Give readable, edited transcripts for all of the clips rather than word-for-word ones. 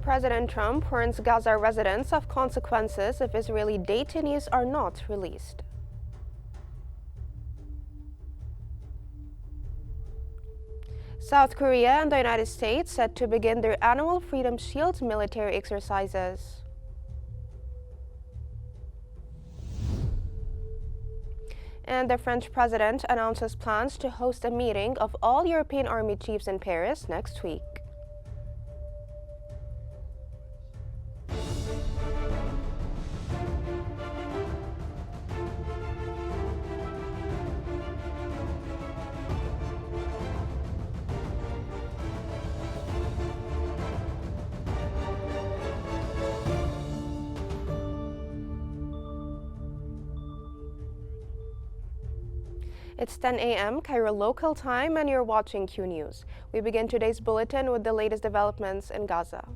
President Trump warns Gaza residents of consequences if Israeli detainees are not released. South Korea and the United States set to begin their annual Freedom Shield military exercises. And the French president announces plans to host a meeting of all European army chiefs in Paris next week. It's 10 a.m. Cairo local time, and you're watching Qnews. We begin today's bulletin with the latest developments in Gaza.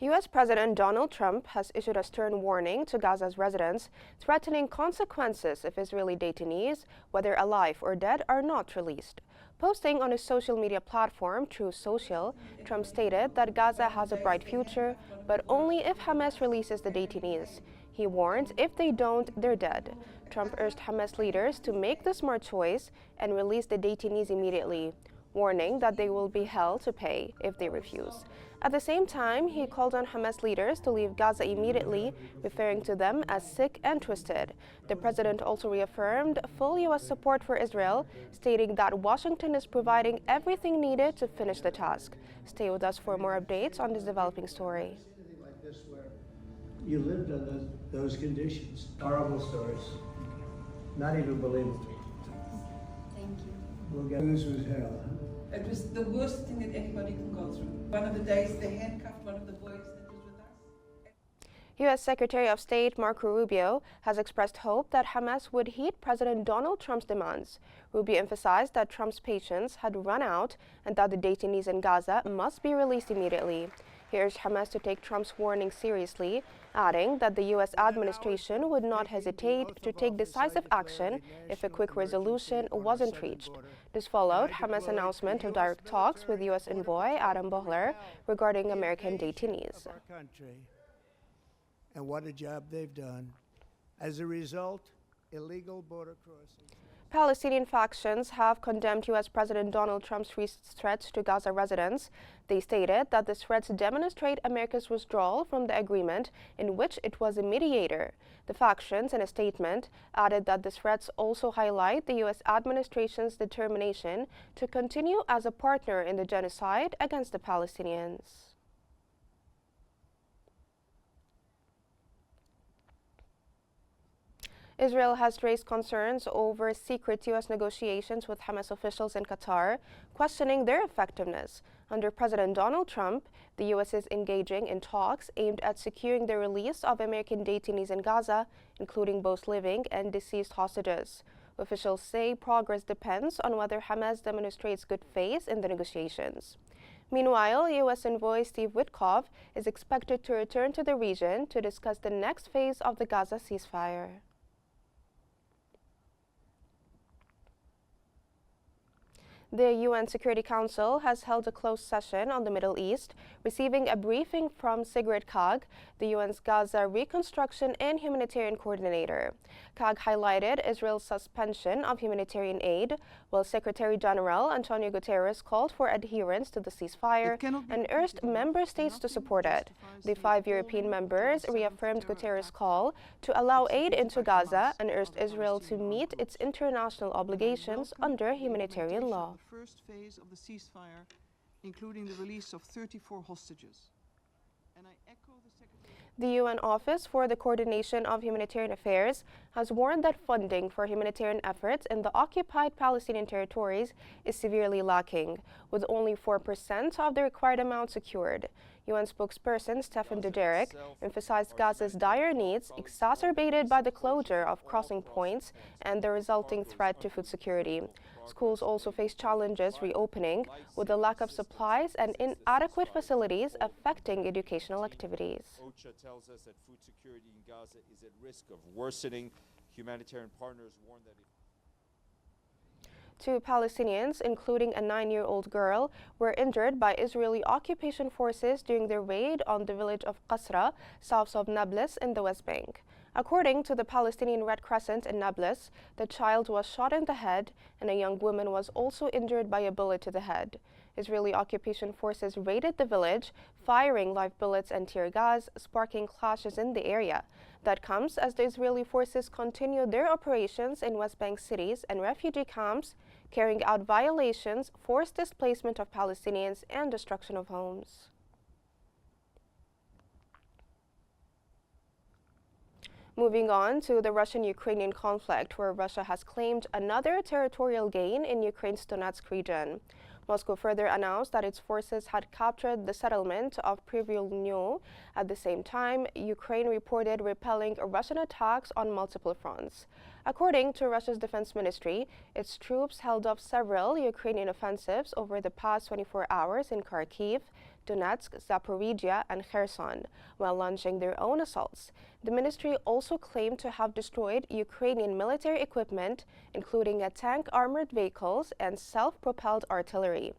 U.S. President Donald Trump has issued a stern warning to Gaza's residents, threatening consequences if Israeli detainees, whether alive or dead, are not released. Posting on his social media platform, Truth Social, Trump stated that Gaza has a bright future, but only if Hamas releases the detainees. He warned if they don't, they're dead. Trump urged Hamas leaders to make the smart choice and release the detainees immediately, warning that they will be held to pay if they refuse. At the same time, he called on Hamas leaders to leave Gaza immediately, referring to them as sick and twisted. The president also reaffirmed full U.S. support for Israel, stating that Washington is providing everything needed to finish the task. Stay with us for more updates on this developing story. Like this where you lived under those conditions. Horrible stories. Not even believable. Thank you. We'll get this was hell. It was the worst thing that anybody can go through. One of the days they handcuffed one of the boys that was with us. U.S. Secretary of State Marco Rubio has expressed hope that Hamas would heed President Donald Trump's demands. Rubio emphasized that Trump's patience had run out and that the detainees in Gaza must be released immediately. He urged Hamas to take Trump's warning seriously, adding that the U.S. administration would not hesitate to take decisive action if a quick resolution wasn't reached. This followed Hamas' announcement of direct talks with U.S. envoy Adam Boehler regarding American detainees. And what a job they've done. As a result, illegal border crossing. Palestinian factions have condemned U.S. President Donald Trump's recent threats to Gaza residents. They stated that the threats demonstrate America's withdrawal from the agreement in which it was a mediator. The factions, in a statement, added that the threats also highlight the U.S. administration's determination to continue as a partner in the genocide against the Palestinians. Israel has raised concerns over secret U.S. negotiations with Hamas officials in Qatar, questioning their effectiveness. Under President Donald Trump, the U.S. is engaging in talks aimed at securing the release of American detainees in Gaza, including both living and deceased hostages. Officials say progress depends on whether Hamas demonstrates good faith in the negotiations. Meanwhile, U.S. envoy Steve Witkoff is expected to return to the region to discuss the next phase of the Gaza ceasefire. The UN Security Council has held a closed session on the Middle East, receiving a briefing from Sigrid Kaag, the UN's Gaza Reconstruction and Humanitarian Coordinator. Kaag highlighted Israel's suspension of humanitarian aid, while Secretary General Antonio Guterres called for adherence to the ceasefire and urged member states to support it. The 5 European members reaffirmed Guterres' call to allow aid into Gaza and urged Israel to meet its international obligations under humanitarian law. First phase of the ceasefire, including the release of 34 hostages. The UN Office for the Coordination of Humanitarian Affairs has warned that funding for humanitarian efforts in the occupied Palestinian territories is severely lacking, with only 4% of the required amount secured. UN spokesperson Stefan Dujarric emphasized Gaza's dire needs, exacerbated by the closure of crossing points and the resulting threat to food security. Schools also face challenges reopening, with the lack of supplies and inadequate facilities affecting educational activities. OCHA tells us that food security in Gaza is at risk of worsening. Humanitarian partners warn that if 2 Palestinians, including a 9-year-old girl, were injured by Israeli occupation forces during their raid on the village of Qasra, south of Nablus in the West Bank. According to the Palestinian Red Crescent in Nablus, the child was shot in the head and a young woman was also injured by a bullet to the head. Israeli occupation forces raided the village, firing live bullets and tear gas, sparking clashes in the area. That comes as the Israeli forces continue their operations in West Bank cities and refugee camps, carrying out violations, forced displacement of Palestinians, and destruction of homes. Moving on to the Russian-Ukrainian conflict, where Russia has claimed another territorial gain in Ukraine's Donetsk region. Moscow further announced that its forces had captured the settlement of Privolny. At the same time, Ukraine reported repelling Russian attacks on multiple fronts. According to Russia's defense ministry, its troops held off several Ukrainian offensives over the past 24 hours in Kharkiv, Donetsk, Zaporizhia, and Kherson, while launching their own assaults. The ministry also claimed to have destroyed Ukrainian military equipment, including tank armored vehicles and self-propelled artillery.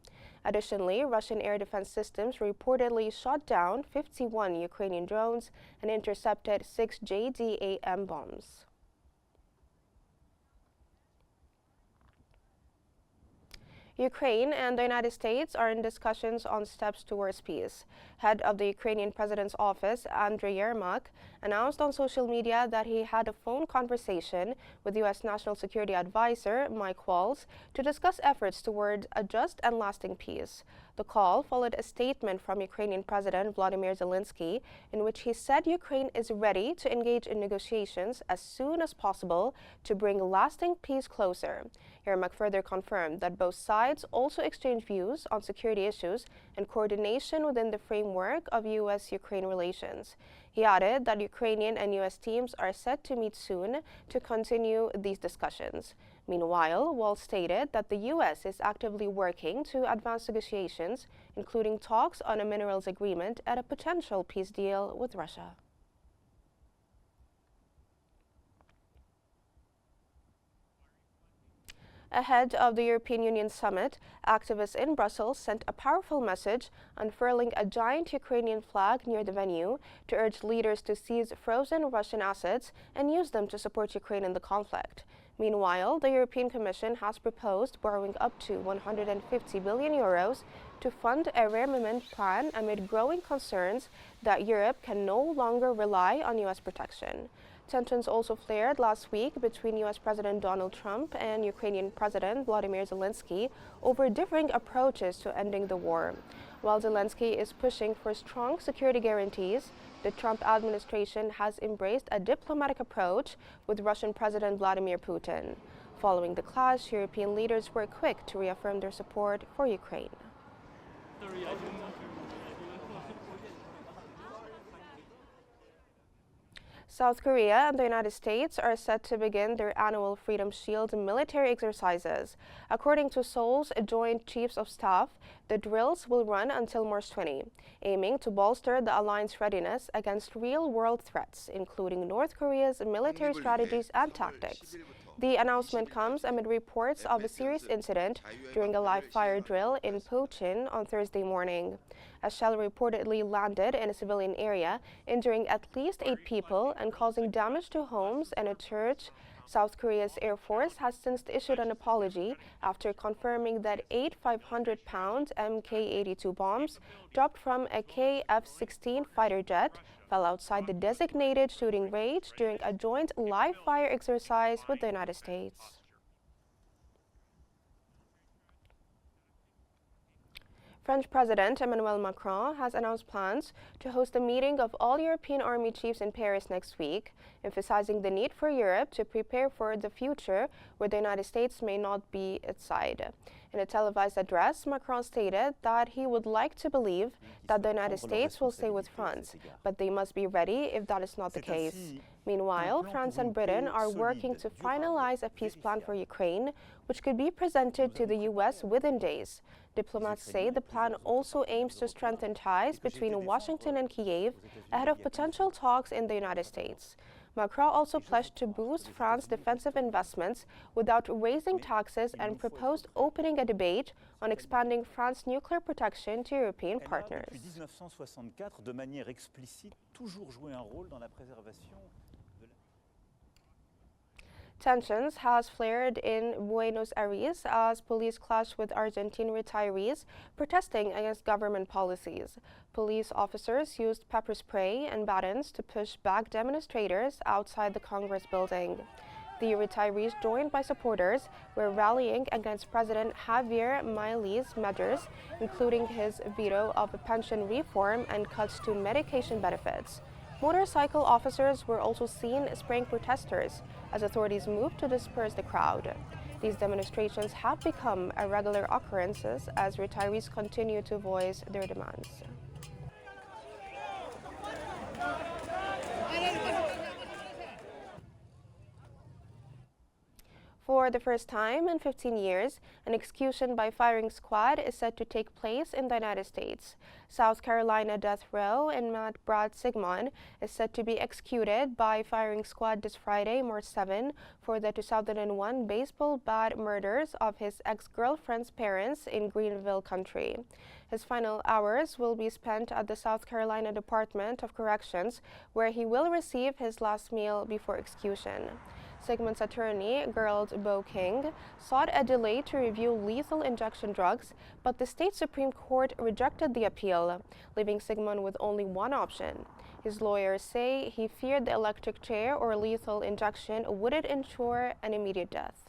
Additionally, Russian air defense systems reportedly shot down 51 Ukrainian drones and intercepted 6 JDAM bombs. Ukraine and the United States are in discussions on steps towards peace. Head of the Ukrainian President's office, Andriy Yermak, announced on social media that he had a phone conversation with U.S. National Security Advisor Mike Waltz to discuss efforts toward a just and lasting peace. The call followed a statement from Ukrainian President Volodymyr Zelensky in which he said Ukraine is ready to engage in negotiations as soon as possible to bring lasting peace closer. Yermak further confirmed that both sides also exchanged views on security issues and coordination within the framework of U.S.-Ukraine relations. He added that Ukrainian and U.S. teams are set to meet soon to continue these discussions. Meanwhile, Waltz stated that the U.S. is actively working to advance negotiations, including talks on a minerals agreement and a potential peace deal with Russia. Ahead of the European Union summit, activists in Brussels sent a powerful message, unfurling a giant Ukrainian flag near the venue to urge leaders to seize frozen Russian assets and use them to support Ukraine in the conflict. Meanwhile, the European Commission has proposed borrowing up to 150 billion euros to fund a rearmament plan amid growing concerns that Europe can no longer rely on U.S. protection. Tensions also flared last week between U.S. President Donald Trump and Ukrainian President Volodymyr Zelensky over differing approaches to ending the war. While Zelensky is pushing for strong security guarantees, the Trump administration has embraced a diplomatic approach with Russian President Vladimir Putin. Following the clash, European leaders were quick to reaffirm their support for Ukraine. South Korea and the United States are set to begin their annual Freedom Shield military exercises. According to Seoul's Joint Chiefs of Staff, the drills will run until March 20, aiming to bolster the alliance readiness against real-world threats, including North Korea's military strategies and tactics. The announcement comes amid reports of a serious incident during a live-fire drill in Pochin on Thursday morning. A shell reportedly landed in a civilian area, injuring at least 8 people and causing damage to homes and a church. South Korea's Air Force has since issued an apology after confirming that 8 500-pound Mk-82 bombs dropped from a KF-16 fighter jet fell outside the designated shooting range during a joint live-fire exercise with the United States. French President Emmanuel Macron has announced plans to host a meeting of all European army chiefs in Paris next week, emphasizing the need for Europe to prepare for the future where the United States may not be its side. In a televised address, Macron stated that he would like to believe that the United States will stay with France, but they must be ready if that is not the case. Meanwhile, France and Britain are working to finalize a peace plan for Ukraine, which could be presented to the US within days. Diplomats say the plan also aims to strengthen ties between Washington and Kiev ahead of potential talks in the United States. Macron also pledged to boost France's defensive investments without raising taxes and proposed opening a debate on expanding France's nuclear protection to European partners. Depuis 1964, de manière explicite, toujours joué un rôle dans la préservation. Tensions has flared in Buenos Aires as police clash with Argentine retirees protesting against government policies. Police officers used pepper spray and batons to push back demonstrators outside the Congress building. The retirees, joined by supporters, were rallying against President Javier Milei's measures, including his veto of a pension reform and cuts to medication benefits. Motorcycle officers were also seen spraying protesters as authorities moved to disperse the crowd. These demonstrations have become a regular occurrence as retirees continue to voice their demands. For the first time in 15 years, an execution by firing squad is set to take place in the United States. South Carolina death row inmate Brad Sigmund is set to be executed by firing squad this Friday, March 7, for the 2001 baseball bat murders of his ex-girlfriend's parents in Greenville Country. His final hours will be spent at the South Carolina Department of Corrections, where he will receive his last meal before execution. Sigmund's attorney, Gerald Bo King, sought a delay to review lethal injection drugs, but the state Supreme Court rejected the appeal, leaving Sigmund with only one option. His lawyers say he feared the electric chair or lethal injection wouldn't ensure an immediate death.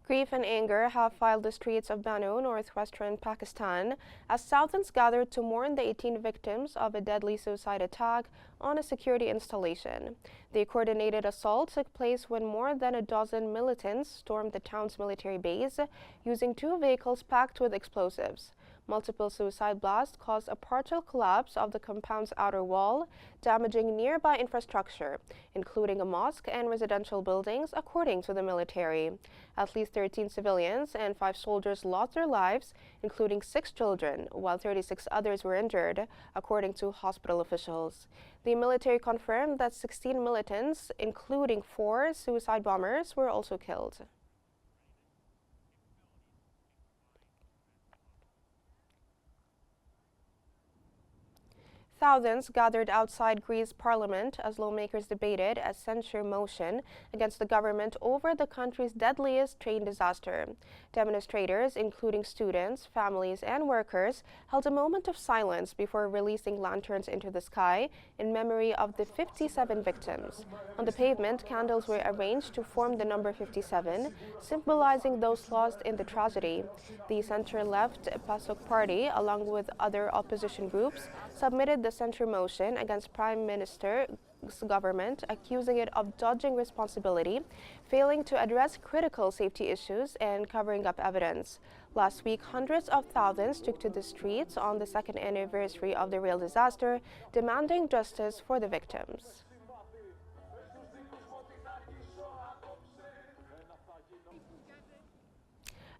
Grief and anger have filled the streets of Bannu, northwestern Pakistan, as thousands gathered to mourn the 18 victims of a deadly suicide attack on a security installation. The coordinated assault took place when more than a dozen militants stormed the town's military base, using 2 vehicles packed with explosives. Multiple suicide blasts caused a partial collapse of the compound's outer wall, damaging nearby infrastructure, including a mosque and residential buildings, according to the military. At least 13 civilians and 5 soldiers lost their lives, including 6 children, while 36 others were injured, according to hospital officials. The military confirmed that 16 militants, including 4 suicide bombers, were also killed. Thousands gathered outside Greece's parliament as lawmakers debated a censure motion against the government over the country's deadliest train disaster. Demonstrators, including students, families, and workers, held a moment of silence before releasing lanterns into the sky in memory of the 57 victims. On the pavement, candles were arranged to form the number 57, symbolizing those lost in the tragedy. The center-left PASOK party, along with other opposition groups, submitted the censure motion against Prime Minister's government, accusing it of dodging responsibility, failing to address critical safety issues, and covering up evidence. Last week, hundreds of thousands took to the streets on the 2nd anniversary of the rail disaster, demanding justice for the victims.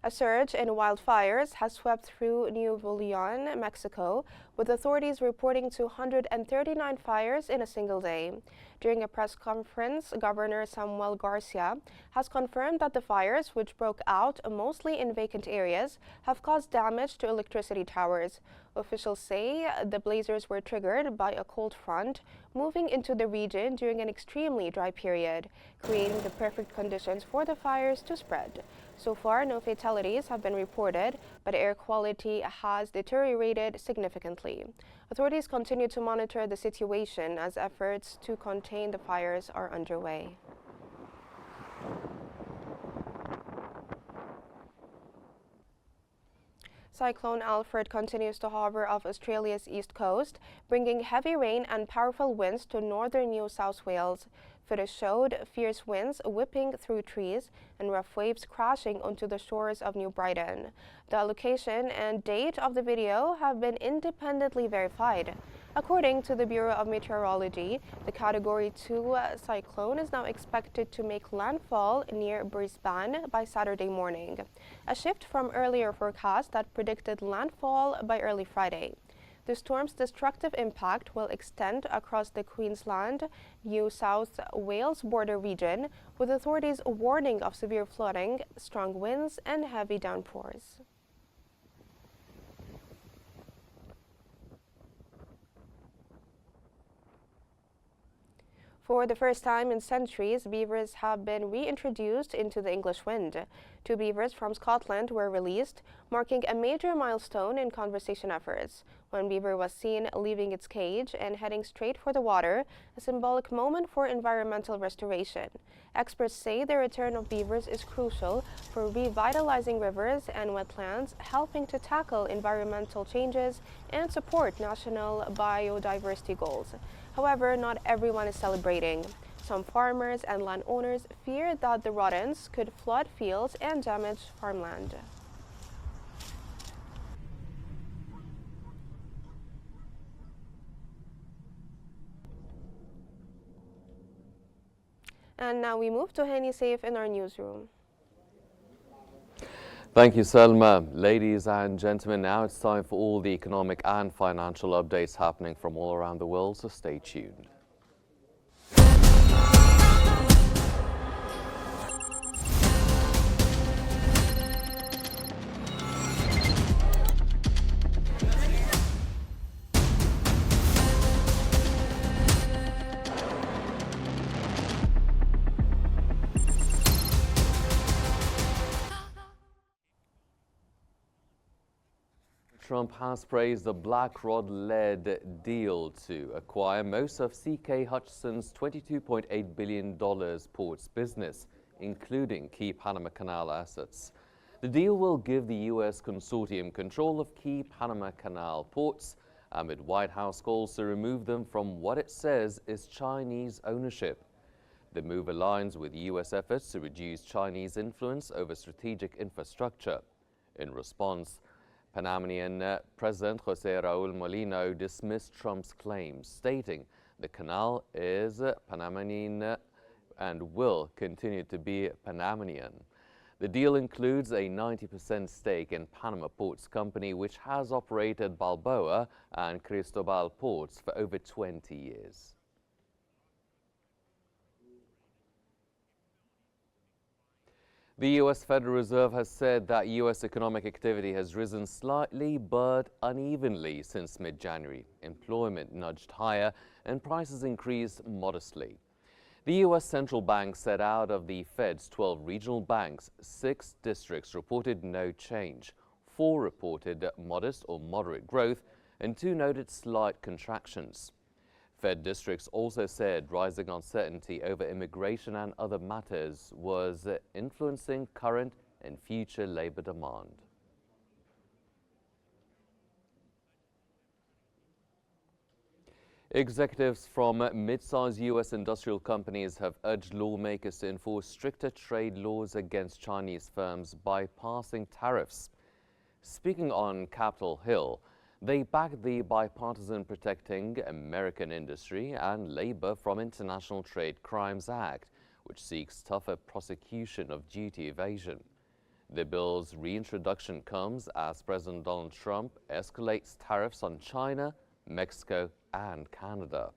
A surge in wildfires has swept through Nuevo Leon, Mexico, with authorities reporting 239 fires in a single day. During a press conference, Governor Samuel Garcia has confirmed that the fires, which broke out mostly in vacant areas, have caused damage to electricity towers. Officials say the blazes were triggered by a cold front moving into the region during an extremely dry period, creating the perfect conditions for the fires to spread. So far, no fatalities have been reported, but air quality has deteriorated significantly. Authorities continue to monitor the situation as efforts to contain the fires are underway. Cyclone Alfred continues to hover off Australia's east coast, bringing heavy rain and powerful winds to northern New South Wales. Footage showed fierce winds whipping through trees and rough waves crashing onto the shores of New Brighton. The location and date of the video have been independently verified. According to the Bureau of Meteorology, the Category 2 cyclone is now expected to make landfall near Brisbane by Saturday morning, a shift from earlier forecasts that predicted landfall by early Friday. The storm's destructive impact will extend across the Queensland, New South Wales border region, with authorities warning of severe flooding, strong winds, and heavy downpours. For the first time in centuries, beavers have been reintroduced into the English wind. 2 beavers from Scotland were released, marking a major milestone in conservation efforts. One beaver was seen leaving its cage and heading straight for the water, a symbolic moment for environmental restoration. Experts say the return of beavers is crucial for revitalizing rivers and wetlands, helping to tackle environmental changes and support national biodiversity goals. However, not everyone is celebrating. Some farmers and landowners fear that the rodents could flood fields and damage farmland. And now we move to Henny Safe in our newsroom. Thank you, Selma. Ladies and gentlemen, now it's time for all the economic and financial updates happening from all around the world, so stay tuned. Trump has praised the BlackRock-led deal to acquire most of CK Hutchison's $22.8 billion ports business, including key Panama Canal assets. The deal will give the U.S. consortium control of key Panama Canal ports, amid White House calls to remove them from what it says is Chinese ownership. The move aligns with U.S. efforts to reduce Chinese influence over strategic infrastructure. In response, Panamanian President Jose Raul Molino dismissed Trump's claims, stating the canal is Panamanian and will continue to be Panamanian. The deal includes a 90% stake in Panama Ports Company, which has operated Balboa and Cristobal ports for over 20 years. The U.S. Federal Reserve has said that U.S. economic activity has risen slightly but unevenly since mid-January. Employment nudged higher and prices increased modestly. The U.S. Central Bank said out of the Fed's 12 regional banks, 6 districts reported no change, 4 reported modest or moderate growth, and 2 noted slight contractions. Fed districts also said rising uncertainty over immigration and other matters was influencing current and future labor demand. Executives from mid-sized U.S. industrial companies have urged lawmakers to enforce stricter trade laws against Chinese firms by passing tariffs. Speaking on Capitol Hill, they backed the Bipartisan Protecting American Industry and Labor from International Trade Crimes Act, which seeks tougher prosecution of duty evasion. The bill's reintroduction comes as President Donald Trump escalates tariffs on China, Mexico, and Canada.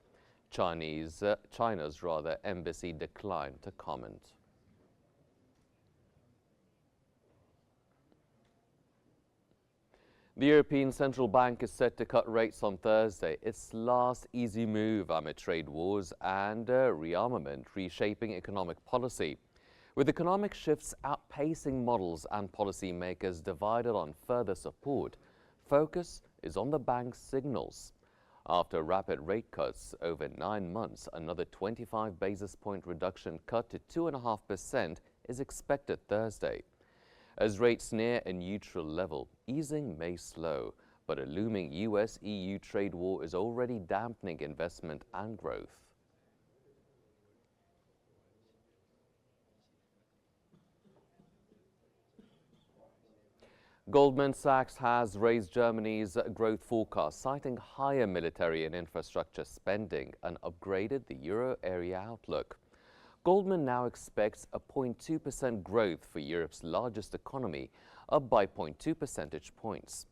China's embassy declined to comment. The European Central Bank is set to cut rates on Thursday, its last easy move amid trade wars and rearmament reshaping economic policy. With economic shifts outpacing models and policymakers divided on further support, focus is on the bank's signals. After rapid rate cuts over 9 months, another 25 basis point reduction cut to 2.5% is expected Thursday. As rates near a neutral level, easing may slow, but a looming US-EU trade war is already dampening investment and growth. Goldman Sachs has raised Germany's growth forecast, citing higher military and infrastructure spending, and upgraded the euro area outlook. Goldman now expects a 0.2% growth for Europe's largest economy, up by 0.2 percentage points.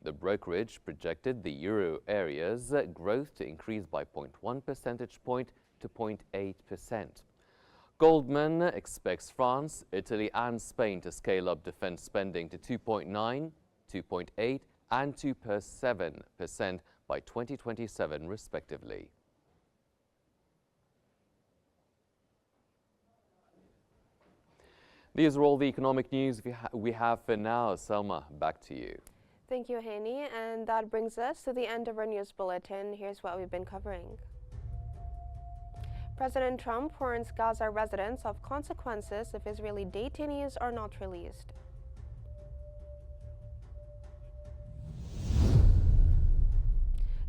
The brokerage projected the euro area's growth to increase by 0.1 percentage point to 0.8%. Goldman expects France, Italy and Spain to scale up defense spending to 2.9%, 2.8% and 2.7% by 2027 respectively. These are all the economic news we have for now. Selma, back to you. Thank you, Hani. And that brings us to the end of our news bulletin. Here's what we've been covering. President Trump warns Gaza residents of consequences if Israeli detainees are not released.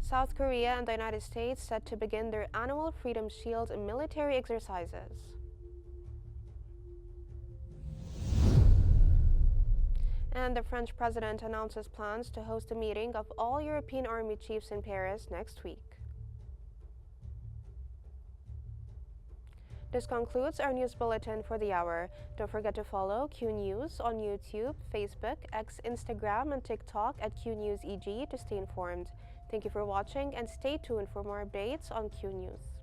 South Korea and the United States set to begin their annual Freedom Shield military exercises. And the French president announces plans to host a meeting of all European army chiefs in Paris next week. This concludes our news bulletin for the hour. Don't forget to follow Qnews on YouTube, Facebook, X, Instagram, and TikTok at Qnews EG to stay informed. Thank you for watching and stay tuned for more updates on Qnews.